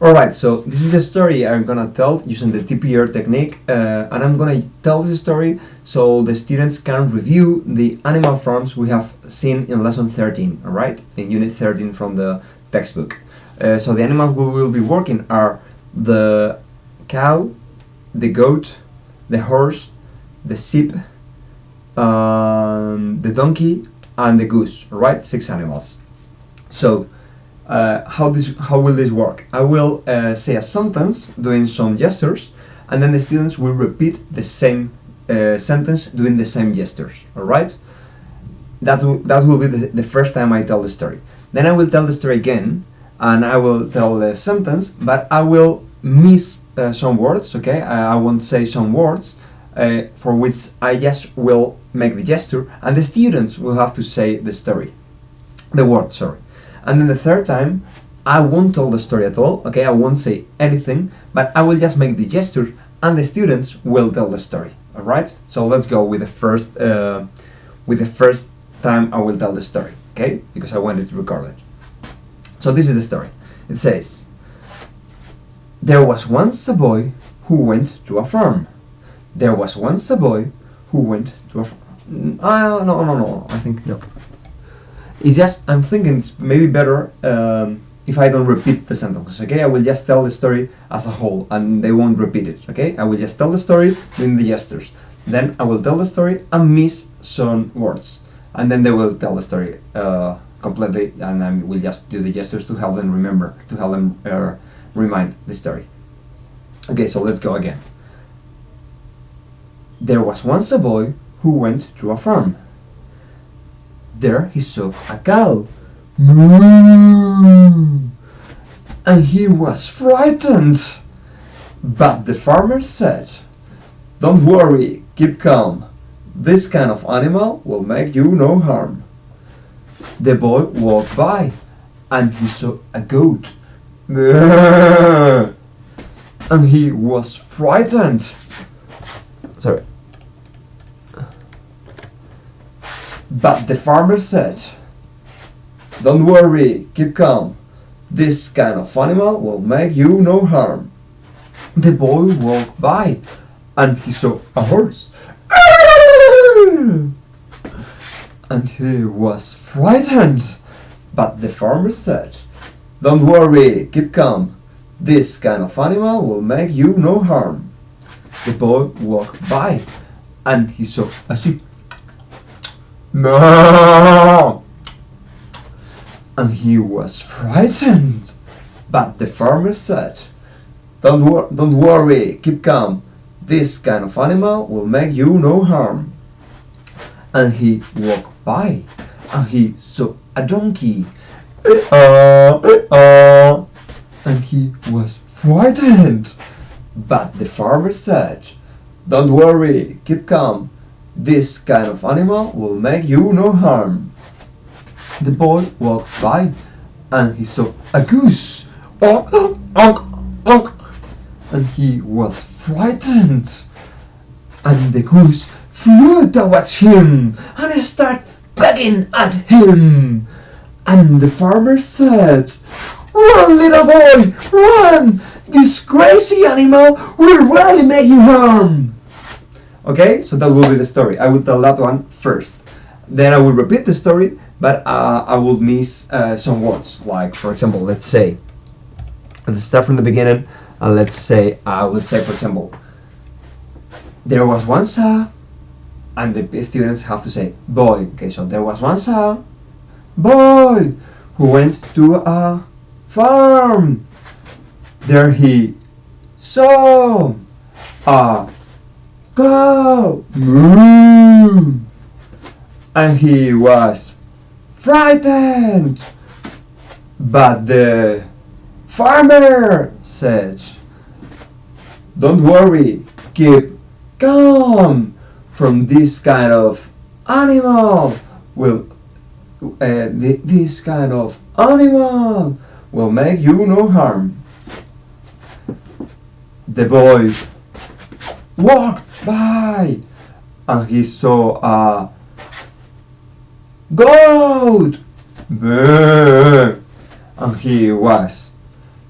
Alright, so this is the story I'm gonna tell using the TPR technique, and I'm gonna tell this story so the students can review the animal forms we have seen in lesson 13, alright? In unit 13 from the textbook. So the animals we will be working are the cow, the goat, the horse, the sheep, the donkey, and the goose, right? 6 animals. So how will this work? I will say a sentence doing some gestures, and then the students will repeat the same sentence doing the same gestures. All right? That will be the first time I tell the story. Then I will tell the story again, and I will tell the sentence, but I will miss some words. Okay, I won't say some words for which I just will make the gesture, and the students will have to say the story, the word. Sorry. And then the third time, I won't tell the story at all, okay? I won't say anything, but I will just make the gesture, and the students will tell the story, all right? So let's go with the first time I will tell the story, okay? Because I wanted to record it. So this is the story. It says, there was once a boy who went to a farm. There was once a boy who went to a farm. No, I think no. It's just, I'm thinking it's maybe better if I don't repeat the sentences, okay? I will just tell the story as a whole, and they won't repeat it, okay? I will just tell the story doing the gestures. Then I will tell the story and miss some words. And then they will tell the story completely, and I will just do the gestures to help them remember, to help them remind the story. Okay, so let's go again. There was once a boy who went to a farm. There he saw a cow. Moo! And he was frightened. But the farmer said, don't worry, keep calm. This kind of animal will make you no harm. The boy walked by and he saw a goat. Moo! And he was frightened. Sorry. But the farmer said, don't worry, keep calm. This kind of animal will make you no harm. The boy walked by and he saw a horse. And he was frightened. But the farmer said, don't worry, keep calm. This kind of animal will make you no harm. The boy walked by and he saw a sheep. No! And he was frightened. But the farmer said, don't worry, keep calm. This kind of animal will make you no harm. And he walked by and he saw a donkey. And he was frightened. But the farmer said, don't worry, keep calm. This kind of animal will make you no harm. The boy walked by and he saw a goose. And he was frightened. And the goose flew towards him and started pecking at him. And the farmer said, run, little boy, run! This crazy animal will really make you harm. Okay, so that will be the story. I will tell that one first. Then I will repeat the story, but I will miss some words. Like, for example, let's start from the beginning, and let's say, I will say, for example, there was once a, and the students have to say, boy. Okay, so there was once a boy who went to a farm. There he saw a cow. Moo! And he was frightened. But the farmer said, don't worry, keep calm. From this kind of animal will this kind of animal will make you no harm. The boy walked by and he saw a goat. And he was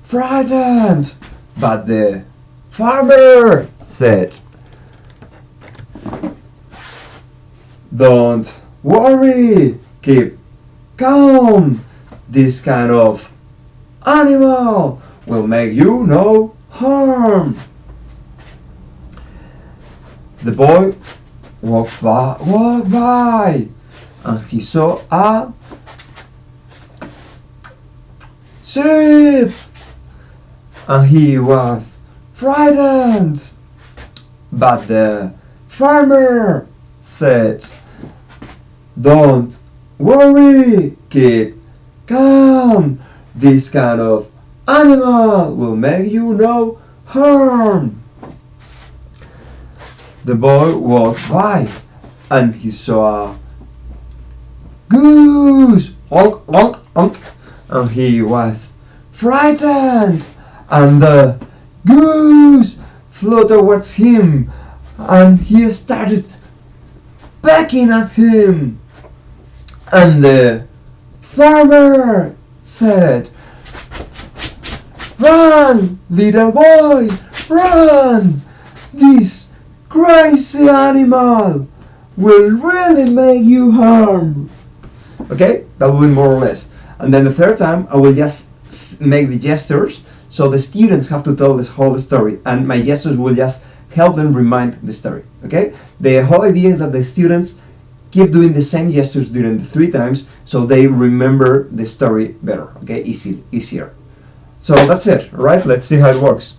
frightened. But the farmer said, don't worry, keep calm. This kind of animal will make you no harm. The boy walked by and he saw a sheep and he was frightened. But the farmer said, don't worry, keep calm. This kind of animal will make you no harm. The boy walked by and he saw a goose, honk, honk, honk, and he was frightened. And the goose flew towards him and he started pecking at him. And the farmer said, run, little boy, run! This crazy animal will really make you harm. Okay, that will be more or less. And then the third time I will just make the gestures, so the students have to tell this whole story and my gestures will just help them remind the story. Okay, the whole idea is that the students keep doing the same gestures during the 3 times so they remember the story better. Okay, easier. So that's it. Alright, let's see how it works.